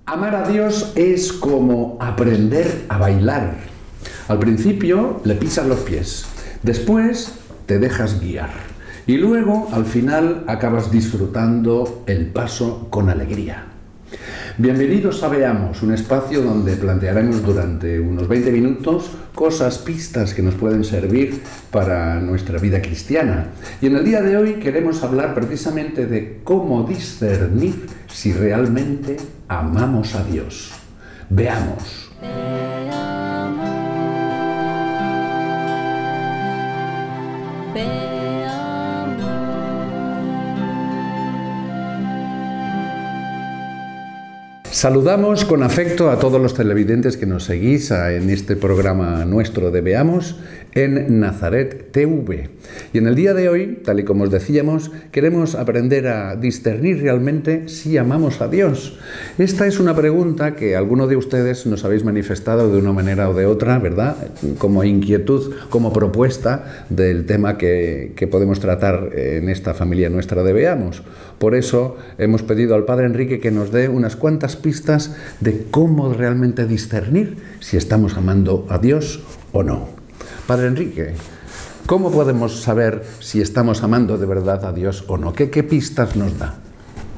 Amar a Dios es como aprender a bailar. Al principio le pisas los pies, después te dejas guiar y luego al final acabas disfrutando el paso con alegría. Bienvenidos a Veamos, un espacio donde plantearemos durante unos 20 minutos cosas, pistas que nos pueden servir para nuestra vida cristiana. Y en el día de hoy queremos hablar precisamente de cómo discernir si realmente amamos a Dios. Veamos. Saludamos con afecto a todos los televidentes que nos seguís en este programa nuestro de Veamos en Nazaret TV. Y en el día de hoy, tal y como os decíamos, queremos aprender a discernir realmente si amamos a Dios. Esta es una pregunta que algunos de ustedes nos habéis manifestado de una manera o de otra, ¿verdad? Como inquietud, como propuesta del tema que podemos tratar en esta familia nuestra de Veamos. Por eso hemos pedido al Padre Enrique que nos dé unas cuantas pistas de cómo realmente discernir si estamos amando a Dios o no. Padre Enrique, ¿cómo podemos saber si estamos amando de verdad a Dios o no? ¿Qué pistas nos da?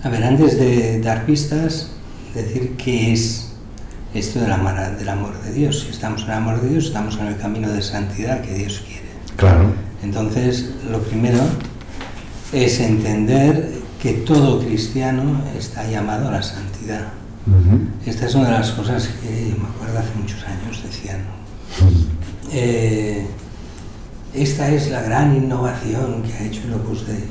A ver, antes de dar pistas, decir qué es esto del amor de Dios. Si estamos en el amor de Dios, estamos en el camino de santidad que Dios quiere. Claro. Entonces, lo primero es entender que todo cristiano está llamado a la santidad. Esta es una de las cosas que yo me acuerdo hace muchos años decían. Esta es la gran innovación que ha hecho el Opus Dei,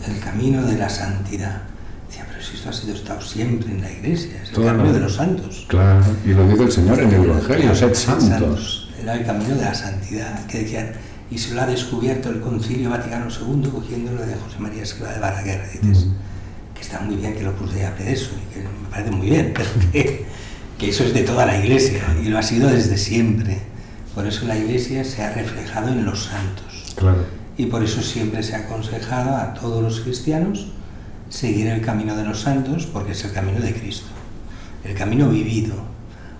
el camino de la santidad. Decía, pero si esto ha estado siempre en la Iglesia, es el camino de los santos. Claro, y lo dice el Señor en el Evangelio, sed santos. Era el camino de la santidad, que decían, y se lo ha descubierto el Concilio Vaticano II cogiéndolo de José María Escrivá de Balaguer. Dices, que está muy bien que el Opus Dei hable de eso, y que me parece muy bien, pero que eso es de toda la Iglesia, y lo ha sido desde siempre. Por eso la Iglesia se ha reflejado en los santos. Claro. Y por eso siempre se ha aconsejado a todos los cristianos seguir el camino de los santos, porque es el camino de Cristo, el camino vivido.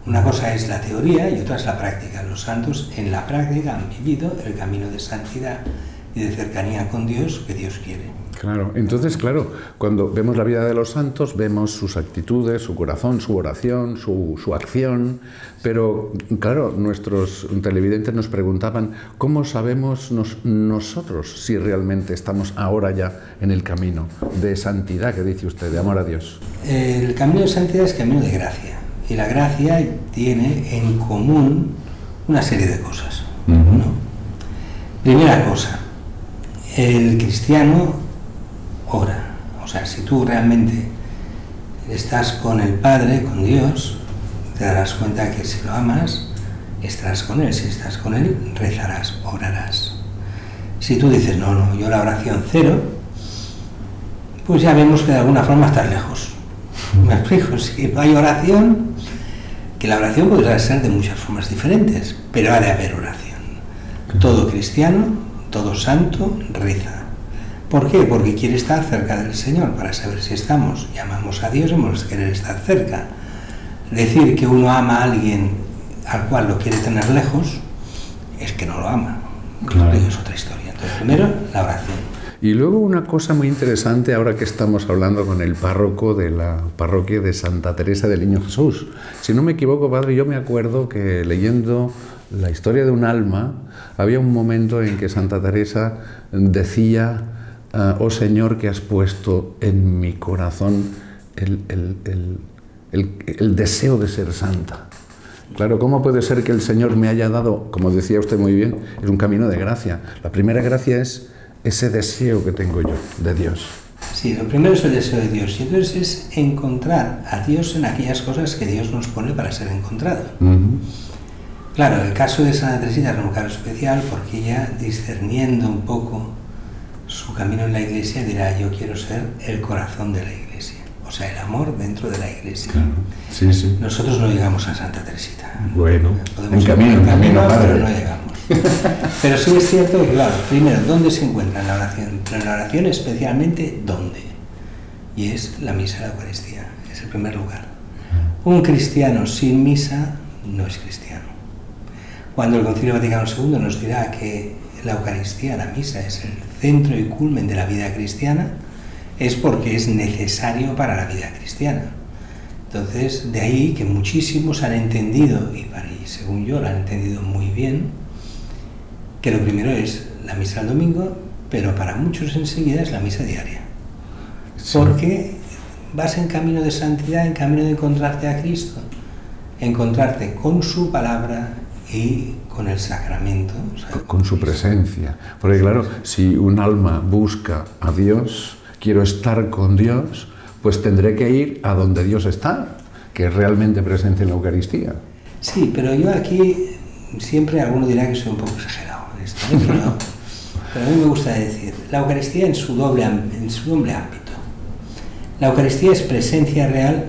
Una cosa es la teoría y otra es la práctica. Los santos en la práctica han vivido el camino de santidad y de cercanía con Dios que Dios quiere. Claro, entonces, claro, cuando vemos la vida de los santos, vemos sus actitudes, su corazón, su oración, su acción, pero, claro, nuestros televidentes nos preguntaban, ¿cómo sabemos nosotros si realmente estamos ahora ya en el camino de santidad que dice usted, de amor a Dios? El camino de santidad es camino de gracia, y la gracia tiene en común una serie de cosas, ¿no? Primera cosa, el cristiano ora. O sea, si tú realmente estás con el Padre, con Dios, te darás cuenta que si lo amas, estarás con Él. Si estás con Él, rezarás, orarás. Si tú dices, no, yo la oración cero, pues ya vemos que de alguna forma estás lejos. ¿Me explico? Si no hay oración, que la oración podrá ser de muchas formas diferentes, pero ha de haber oración. Todo cristiano, todo santo, reza. ¿Por qué? Porque quiere estar cerca del Señor, para saber si estamos y amamos a Dios, hemos de querer estar cerca. Decir que uno ama a alguien al cual lo quiere tener lejos, es que no lo ama. Claro. Es otra historia. Entonces, primero, la oración. Y luego una cosa muy interesante, ahora que estamos hablando con el párroco de la parroquia de Santa Teresa del Niño Jesús. Si no me equivoco, padre, yo me acuerdo que leyendo la historia de un alma, había un momento en que Santa Teresa decía, oh Señor, que has puesto en mi corazón el deseo de ser santa. Claro, ¿cómo puede ser que el Señor me haya dado, como decía usted muy bien, es un camino de gracia? La primera gracia es ese deseo que tengo yo de Dios. Sí, lo primero es el deseo de Dios, y entonces es encontrar a Dios en aquellas cosas que Dios nos pone para ser encontrado. Claro, el caso de Santa Teresita es un caso especial porque ella, discerniendo un poco su camino en la Iglesia, dirá, yo quiero ser el corazón de la Iglesia, o sea, el amor dentro de la Iglesia. Claro. Sí, sí. Nosotros no llegamos a Santa Teresita. Bueno, podemos en camino, pero no llegamos. Pero sí es cierto que, claro, primero, ¿dónde se encuentra en la oración? Pero en la oración especialmente, ¿dónde? Y es la misa de la Eucaristía, es el primer lugar. Un cristiano sin misa no es cristiano. Cuando el Concilio Vaticano II nos dirá que la Eucaristía, la misa, es el centro y culmen de la vida cristiana, es porque es necesario para la vida cristiana. Entonces, de ahí que muchísimos han entendido, y según yo lo han entendido muy bien, que lo primero es la misa del domingo, pero para muchos enseguida es la misa diaria. Sí. Porque vas en camino de santidad, en camino de encontrarte a Cristo, encontrarte con su palabra y con el sacramento. O sea, con su presencia. Porque claro, si un alma busca a Dios, quiero estar con Dios, pues tendré que ir a donde Dios está, que es realmente presente en la Eucaristía. Sí, pero yo aquí siempre alguno dirá que soy un poco exagerado en esto, pero a mí me gusta decir, la Eucaristía en su doble ámbito. La Eucaristía es presencia real,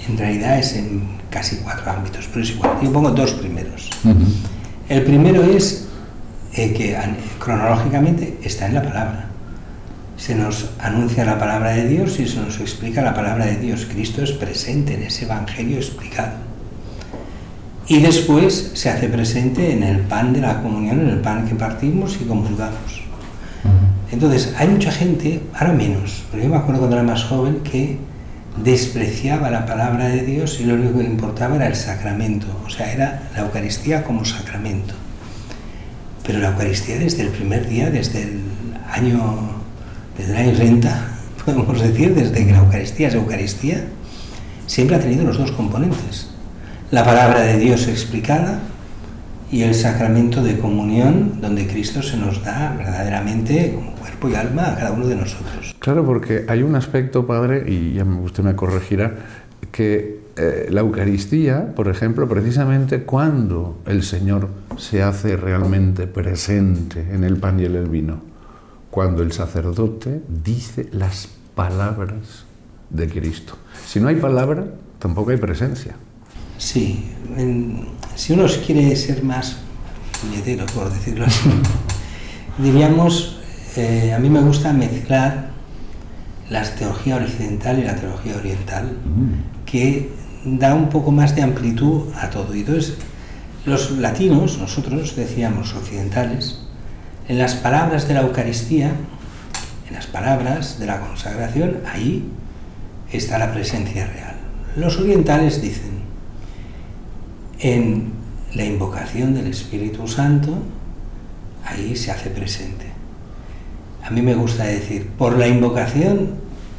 en realidad es en casi 4 ámbitos, pero es igual. Yo pongo 2 primeros. El primero es que cronológicamente está en la palabra. Se nos anuncia la palabra de Dios y se nos explica la palabra de Dios. Cristo es presente en ese evangelio explicado. Y después se hace presente en el pan de la comunión, en el pan que partimos y comulgamos. Entonces, hay mucha gente, ahora menos, pero yo me acuerdo cuando era más joven, que despreciaba la palabra de Dios y lo único que le importaba era el sacramento, o sea, era la Eucaristía como sacramento. Pero la Eucaristía desde el primer día, desde el año renta, podemos decir, desde que la Eucaristía es Eucaristía, siempre ha tenido los 2 componentes. La palabra de Dios explicada y el sacramento de comunión, donde Cristo se nos da verdaderamente como cuerpo y alma a cada uno de nosotros. Claro, porque hay un aspecto, padre, y ya usted me corregirá, que la Eucaristía, por ejemplo, precisamente cuando el Señor se hace realmente presente en el pan y en el vino, cuando el sacerdote dice las palabras de Cristo. Si no hay palabra, tampoco hay presencia. Sí, si uno quiere ser más puñetero, por decirlo así, diríamos, a mí me gusta mezclar la teología occidental y la teología oriental, que da un poco más de amplitud a todo. Y entonces, los latinos, nosotros decíamos occidentales, en las palabras de la Eucaristía, en las palabras de la consagración, ahí está la presencia real. Los orientales dicen, en la invocación del Espíritu Santo, ahí se hace presente. A mí me gusta decir, por la invocación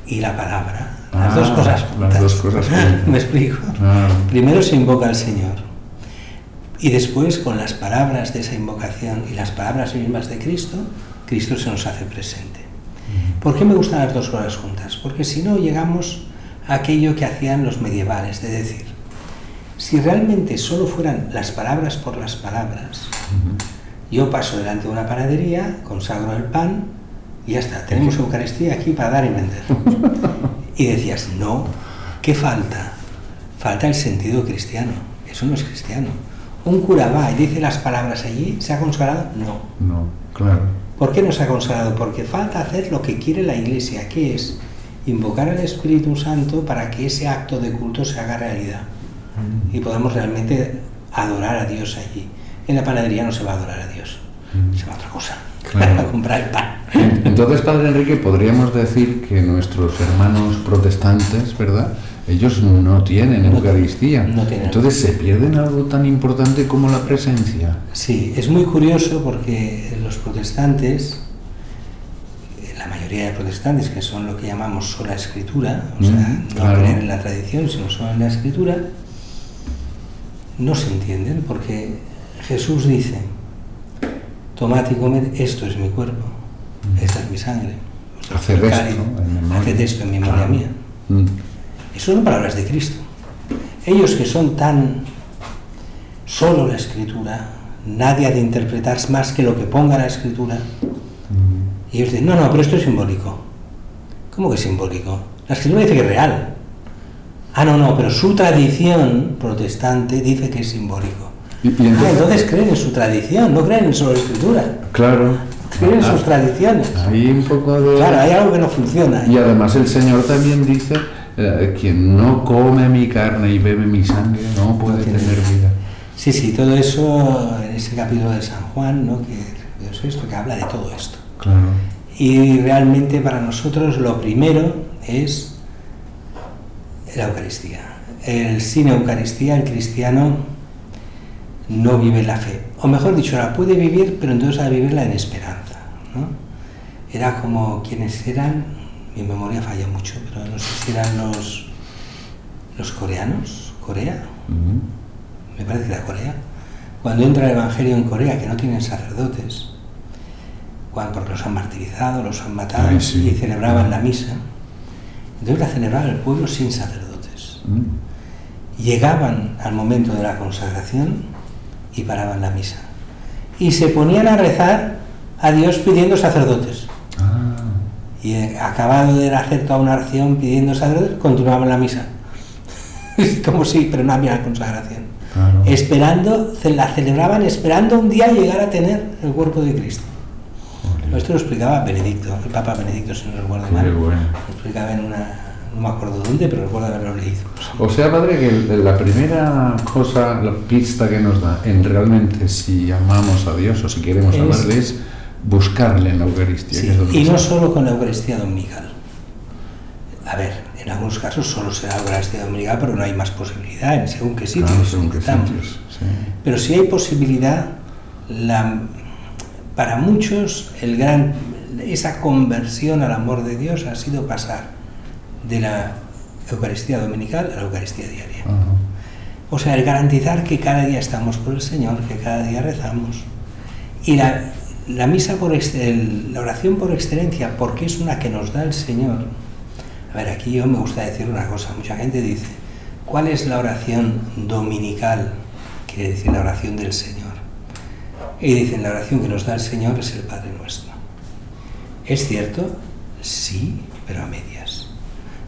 y la palabra, las 2 cosas juntas. Las 2 cosas juntas. ¿Me explico? Primero se invoca al Señor, y después con las palabras de esa invocación y las palabras mismas de Cristo, Cristo se nos hace presente. ¿Por qué me gustan las 2 cosas juntas? Porque si no llegamos a aquello que hacían los medievales, de decir, si realmente solo fueran las palabras por las palabras, yo paso delante de una panadería, consagro el pan y ya está, tenemos Eucaristía aquí para dar y vender. Y decías, no, ¿qué falta? Falta el sentido cristiano, eso no es cristiano. Un cura va y dice las palabras allí, ¿se ha consagrado? No. No, claro. ¿Por qué no se ha consagrado? Porque falta hacer lo que quiere la Iglesia, que es invocar al Espíritu Santo para que ese acto de culto se haga realidad y podamos realmente adorar a Dios allí. En la panadería no se va a adorar a Dios, se va a otra cosa, claro. A comprar el pan. Entonces, padre Enrique, podríamos decir que nuestros hermanos protestantes, ¿verdad?, ellos no tienen Eucaristía. No tienen. Entonces, ¿se pierden algo tan importante como la presencia? Sí, es muy curioso porque los protestantes, la mayoría de protestantes, que son lo que llamamos sola escritura, o sea, no creen en la tradición, sino solo en la escritura, no se entienden porque Jesús dice, tomad y comed, esto es mi cuerpo, esta es mi sangre. Haced esto en memoria mía. Eso son palabras de Cristo. Ellos que son tan solo la escritura, nadie ha de interpretar más que lo que ponga la escritura. Y ellos dicen, no, pero esto es simbólico. ¿Cómo que es simbólico? La escritura dice que es real. Ah, no, pero su tradición protestante dice que es simbólico. Entonces creen en su tradición, no creen en solo la escritura. Claro. Creen en sus tradiciones. Hay un poco de... Claro, hay algo que no funciona. Y además el Señor también dice quien no come mi carne y bebe mi sangre no puede tener vida. Sí, sí, todo eso en ese capítulo de San Juan, ¿no? Que es esto, que habla de todo esto. Claro. Y realmente para nosotros lo primero es la Eucaristía. Sin Eucaristía el cristiano no vive la fe. O mejor dicho, la puede vivir, pero entonces ha de vivirla en esperanza, ¿no? Era como quienes eran, mi memoria falla mucho, pero no sé si eran los coreanos, Corea, me parece que era Corea, cuando entra el Evangelio en Corea, que no tienen sacerdotes, porque los han martirizado, los han matado. Ay, sí. Y celebraban la misa. Entonces la celebraba el pueblo sin sacerdotes. Llegaban al momento de la consagración y paraban la misa. Y se ponían a rezar a Dios pidiendo sacerdotes. Y acabado de hacer toda una oración pidiendo sacerdotes, continuaban la misa. Como si, pero no había consagración. Claro. La celebraban esperando un día llegar a tener el cuerpo de Cristo. Esto lo explicaba Benedicto, el Papa Benedicto, si no recuerdo mal. Bueno. Lo explicaba en no me acuerdo dónde, pero recuerdo haberlo leído. O sea, padre, que la primera cosa, la pista que nos da en realmente si amamos a Dios o si queremos amarle es buscarle en la Eucaristía. Sí, que es y no solo con la Eucaristía dominical. A ver, en algunos casos solo se da la Eucaristía dominical, pero no hay más posibilidad, en según qué sitios. Claro, según qué sitios, sí. Pero si hay posibilidad, para muchos esa conversión al amor de Dios ha sido pasar de la Eucaristía dominical a la Eucaristía diaria. O sea, el garantizar que cada día estamos por el Señor, que cada día rezamos. Y la misa la oración por excelencia, porque es una que nos da el Señor. A ver, aquí yo me gusta decir una cosa. Mucha gente dice, ¿cuál es la oración dominical? Quiere decir la oración del Señor. Y dicen, la oración que nos da el Señor es el Padre Nuestro. ¿Es cierto? Sí, pero a medias.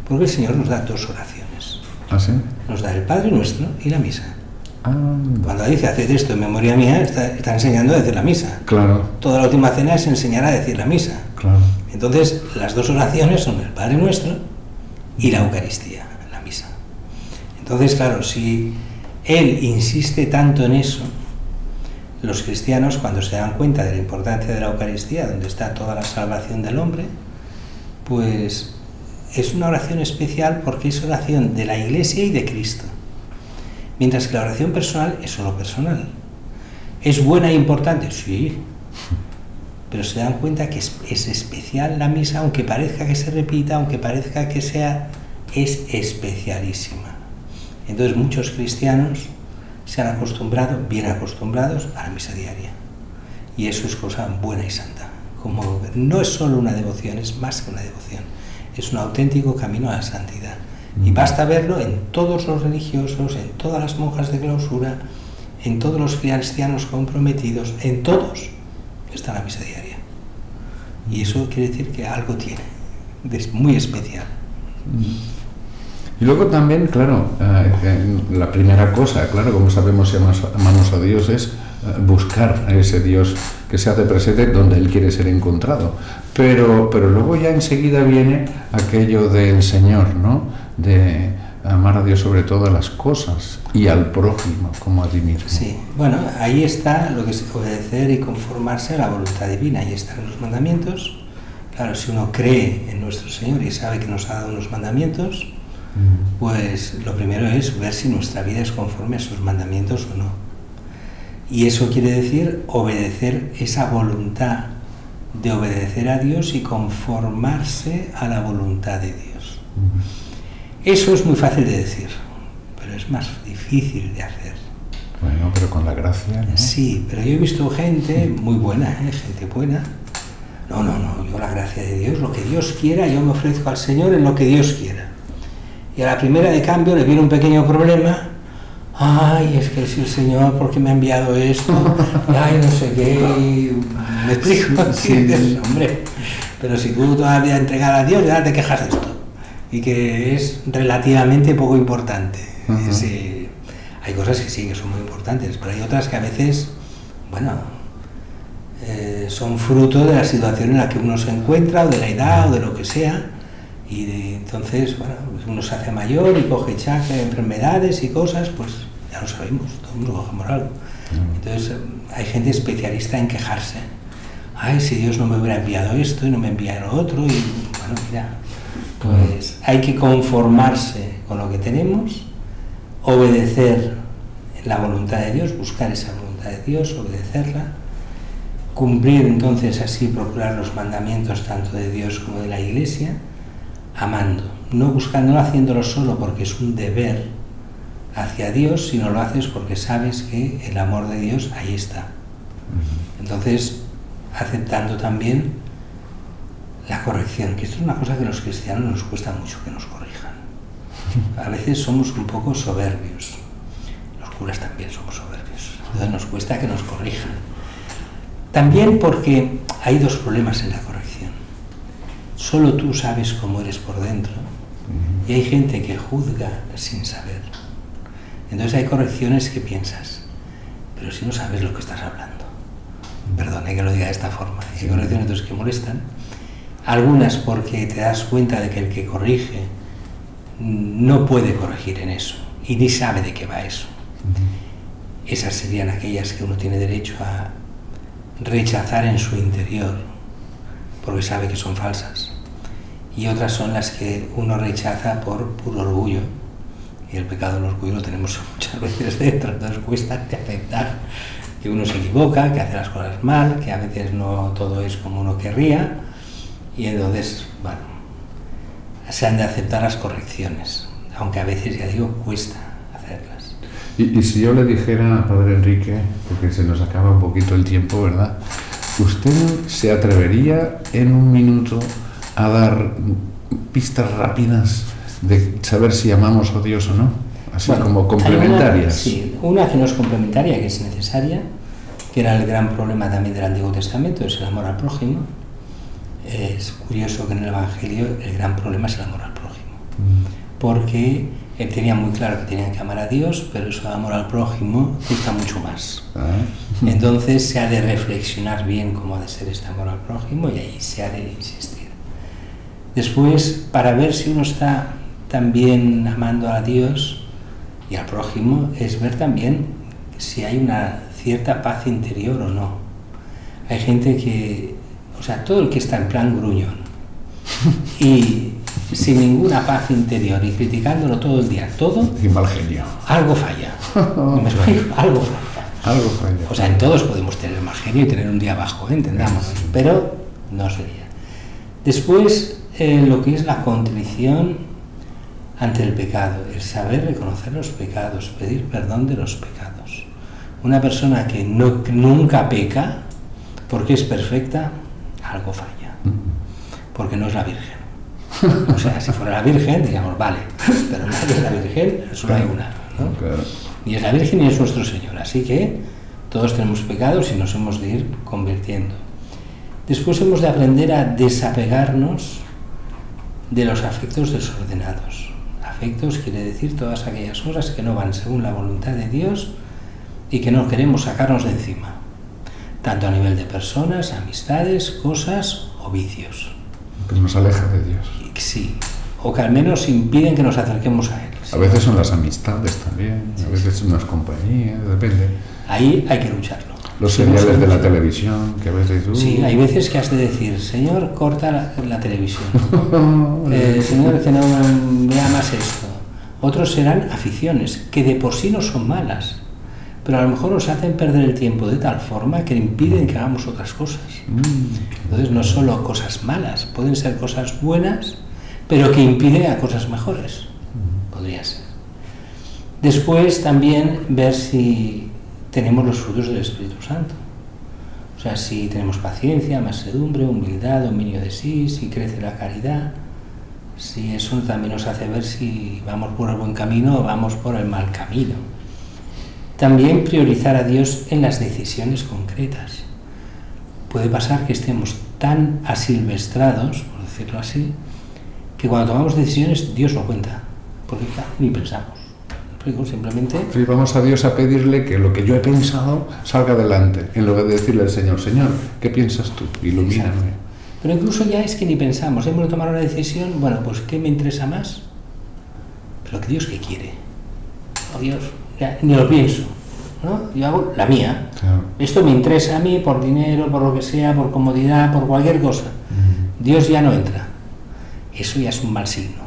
Porque el Señor nos da dos oraciones. ¿Ah, sí? Nos da el Padre Nuestro y la misa. Cuando dice, haced esto en memoria mía, está enseñando a decir la misa. Claro. Toda la última cena es enseñar a decir la misa. Claro. Entonces, las dos oraciones son el Padre Nuestro y la Eucaristía, la misa. Entonces, claro, si Él insiste tanto en eso, los cristianos, cuando se dan cuenta de la importancia de la Eucaristía, donde está toda la salvación del hombre, pues es una oración especial porque es oración de la Iglesia y de Cristo. Mientras que la oración personal es solo personal. ¿Es buena e importante? Sí. Pero se dan cuenta que es especial la misa, aunque parezca que se repita, aunque parezca que es especialísima. Entonces muchos cristianos se han acostumbrado, bien acostumbrados, a la misa diaria. Y eso es cosa buena y santa. Como no es solo una devoción, es más que una devoción. Es un auténtico camino a la santidad. Y basta verlo en todos los religiosos, en todas las monjas de clausura, en todos los cristianos comprometidos, en todos está la misa diaria. Y eso quiere decir que algo tiene, es muy especial. Y luego también, claro, la primera cosa, claro, como sabemos si amamos a Dios, es buscar a ese Dios que se hace presente donde Él quiere ser encontrado. Pero luego ya enseguida viene aquello del Señor, ¿no? De amar a Dios sobre todas las cosas y al prójimo como a ti mismo. Sí, bueno, ahí está lo que es obedecer y conformarse a la voluntad divina. Ahí están los mandamientos. Claro, si uno cree en nuestro Señor y sabe que nos ha dado unos mandamientos, pues lo primero es ver si nuestra vida es conforme a esos mandamientos o no. Y eso quiere decir obedecer esa voluntad de obedecer a Dios y conformarse a la voluntad de Dios. Eso es muy fácil de decir, pero es más difícil de hacer. Bueno, pero con la gracia, ¿no? Sí, pero yo he visto gente muy buena, gente buena. No, yo la gracia de Dios, lo que Dios quiera, yo me ofrezco al Señor en lo que Dios quiera. Y a la primera de cambio le viene un pequeño problema. Ay, es que si el Señor, ¿por qué me ha enviado esto? Ay, no sé qué. Y me explico, ¿entiendes? Hombre, pero si tú toda la vida entregar a Dios, ya te quejas de esto. Y que es relativamente poco importante. Hay cosas que sí, que son muy importantes, pero hay otras que a veces, bueno, son fruto de la situación en la que uno se encuentra, o de la edad, o de lo que sea, Entonces, bueno, pues uno se hace mayor y coge enfermedades y cosas, pues ya lo sabemos, todo el mundo cogemos algo. Entonces hay gente especialista en quejarse. Ay, si Dios no me hubiera enviado esto y no me enviara lo otro, y bueno, mira, pues hay que conformarse con lo que tenemos, obedecer la voluntad de Dios, buscar esa voluntad de Dios, obedecerla, cumplir entonces así, procurar los mandamientos tanto de Dios como de la Iglesia, amando, no buscando, no haciéndolo solo porque es un deber hacia Dios, sino lo haces porque sabes que el amor de Dios ahí está. Entonces, aceptando también la corrección, que esto es una cosa que a los cristianos nos cuesta mucho que nos corrijan. A veces somos un poco soberbios, los curas también somos soberbios, entonces nos cuesta que nos corrijan. También porque hay dos problemas en la corrección. Solo tú sabes cómo eres por dentro y hay gente que juzga sin saber. Entonces hay correcciones que piensas, pero si no sabes lo que estás hablando. Perdone que lo diga de esta forma. Hay correcciones entonces que molestan. Algunas porque te das cuenta de que el que corrige no puede corregir en eso y ni sabe de qué va eso. Esas serían aquellas que uno tiene derecho a rechazar en su interior porque sabe que son falsas. Y otras son las que uno rechaza por puro orgullo. Y el pecado del orgullo lo tenemos muchas veces dentro, entonces cuesta aceptar que uno se equivoca, que hace las cosas mal, que a veces no todo es como uno querría, y entonces, bueno, se han de aceptar las correcciones, aunque a veces, ya digo, cuesta hacerlas. Y si yo le dijera, Padre Enrique, porque se nos acaba un poquito el tiempo, ¿verdad? ¿Usted se atrevería en un minuto a dar pistas rápidas de saber si amamos a Dios o no? Así bueno, como complementarias. Sí, una que no es complementaria, que es necesaria, que era el gran problema también del Antiguo Testamento, es el amor al prójimo. Es curioso que en el Evangelio el gran problema es el amor al prójimo, porque él tenía muy claro que tenían que amar a Dios, pero eso de amor al prójimo cuesta mucho más. Entonces se ha de reflexionar bien cómo ha de ser este amor al prójimo y ahí se ha de insistir. Después, para ver si uno está también amando a Dios y al prójimo, es ver también si hay una cierta paz interior o no. Hay gente que, o sea, todo el que está en plan gruñón y sin ninguna paz interior y criticándolo todo el día, todo, y mal genio. Algo falla. ¿Me explico? Algo falla. Algo falla. O sea, en todos podemos tener mal genio y tener un día bajo, entendamos, pero no sería. Después, lo que es la contrición ante el pecado, el saber reconocer los pecados, pedir perdón de los pecados. Una persona que nunca peca, porque es perfecta, algo falla, porque no es la Virgen. O sea, si fuera la Virgen, diríamos, vale, pero no es la Virgen, solo hay una, ¿no? Claro. Ni es la Virgen ni es nuestro Señor, así que todos tenemos pecados y nos hemos de ir convirtiendo. Después hemos de aprender a desapegarnos de los afectos desordenados. Afectos quiere decir todas aquellas cosas que no van según la voluntad de Dios y que no queremos sacarnos de encima, tanto a nivel de personas, amistades, cosas o vicios. Que nos aleja de Dios. Sí, o que al menos impiden que nos acerquemos a Él. A veces son las amistades también, a veces son las compañías, depende. Ahí hay que lucharlo. Los seriales de la televisión, que a veces... Sí, hay veces que has de decir, Señor, corta la televisión. Señor, que no vea más esto. Otros serán aficiones, que de por sí no son malas, pero a lo mejor nos hacen perder el tiempo de tal forma que impiden que hagamos otras cosas. Entonces no solo cosas malas, pueden ser cosas buenas, pero que impiden a cosas mejores. Podría ser. Después también ver si tenemos los frutos del Espíritu Santo. O sea, si tenemos paciencia, mansedumbre, humildad, dominio de sí, si crece la caridad, si eso también nos hace ver si vamos por el buen camino o vamos por el mal camino. También priorizar a Dios en las decisiones concretas. Puede pasar que estemos tan asilvestrados, por decirlo así, que cuando tomamos decisiones Dios no cuenta, porque ni pensamos. Simplemente... Sí, vamos a Dios a pedirle que lo que yo he pensado salga adelante, en lugar de decirle al Señor, Señor, ¿qué piensas tú? Ilumíname. Pero incluso ya es que ni pensamos, hemos de tomar una decisión, bueno, pues ¿qué me interesa más? Pero que Dios, ¿qué quiere? Oh Dios, ya, ni lo pienso, ¿no? Yo hago la mía. Claro. Esto me interesa a mí por dinero, por lo que sea, por comodidad, por cualquier cosa. Dios ya no entra. Eso ya es un mal signo.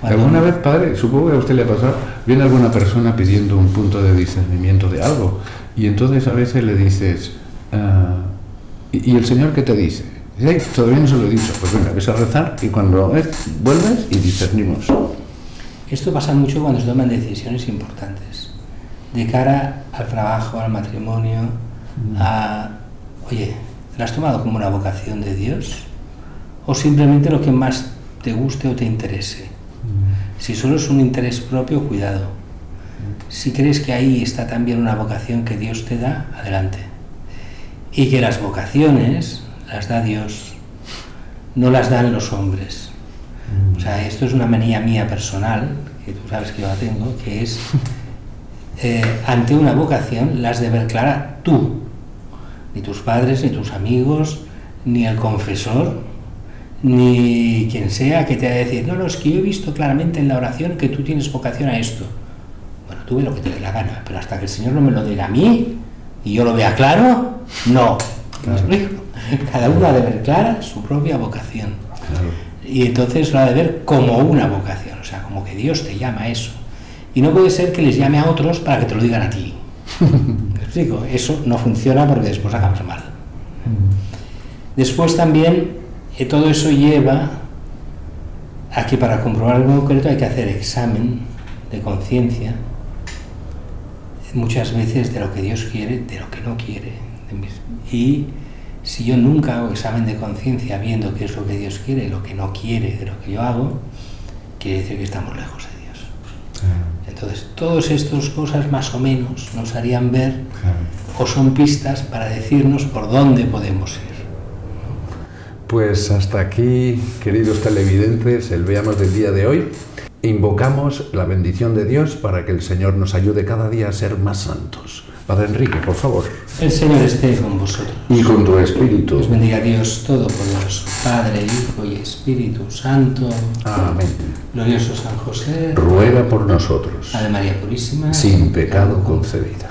¿Alguna vez, padre, supongo que a usted le ha pasado, viene alguna persona pidiendo un punto de discernimiento de algo y entonces a veces le dices, ¿y el Señor qué te dice? Dice, todavía no se lo he dicho. Pues venga, ves a rezar y cuando vuelves y discernimos. Esto pasa mucho cuando se toman decisiones importantes de cara al trabajo, al matrimonio, oye, ¿te lo has tomado como una vocación de Dios? ¿O simplemente lo que más te guste o te interese? Si solo es un interés propio, cuidado. Si crees que ahí está también una vocación que Dios te da, adelante. Y que las vocaciones las da Dios, no las dan los hombres. O sea, esto es una manía mía personal, que tú sabes que yo la tengo, que es, ante una vocación la has de ver clara tú. Ni tus padres, ni tus amigos, ni el confesor, ni quien sea que te va a decir, no, es que yo he visto claramente en la oración que tú tienes vocación a esto. Bueno, tú ve lo que te dé la gana, pero hasta que el Señor no me lo diga a mí y yo lo vea claro, no. Claro. Cada uno ha de ver clara su propia vocación. Claro. Y entonces lo ha de ver como una vocación, o sea, como que Dios te llama a eso. Y no puede ser que les llame a otros para que te lo digan a ti. ¿Me explico? Eso no funciona porque después acabas mal. Después también todo eso lleva a que para comprobar algo concreto hay que hacer examen de conciencia, muchas veces de lo que Dios quiere, de lo que no quiere. Y si yo nunca hago examen de conciencia viendo qué es lo que Dios quiere, lo que no quiere de lo que yo hago, quiere decir que estamos lejos de Dios. Entonces, todas estas cosas más o menos nos harían ver o son pistas para decirnos por dónde podemos ir. Pues hasta aquí, queridos televidentes, el Veamos del día de hoy. Invocamos la bendición de Dios para que el Señor nos ayude cada día a ser más santos. Padre Enrique, por favor. El Señor esté con vosotros. Y con tu espíritu. Os bendiga Dios Todopoderoso, Padre, Hijo y Espíritu Santo. Amén. Glorioso San José. Ruega por nosotros. Ave María Purísima. Sin pecado concebida.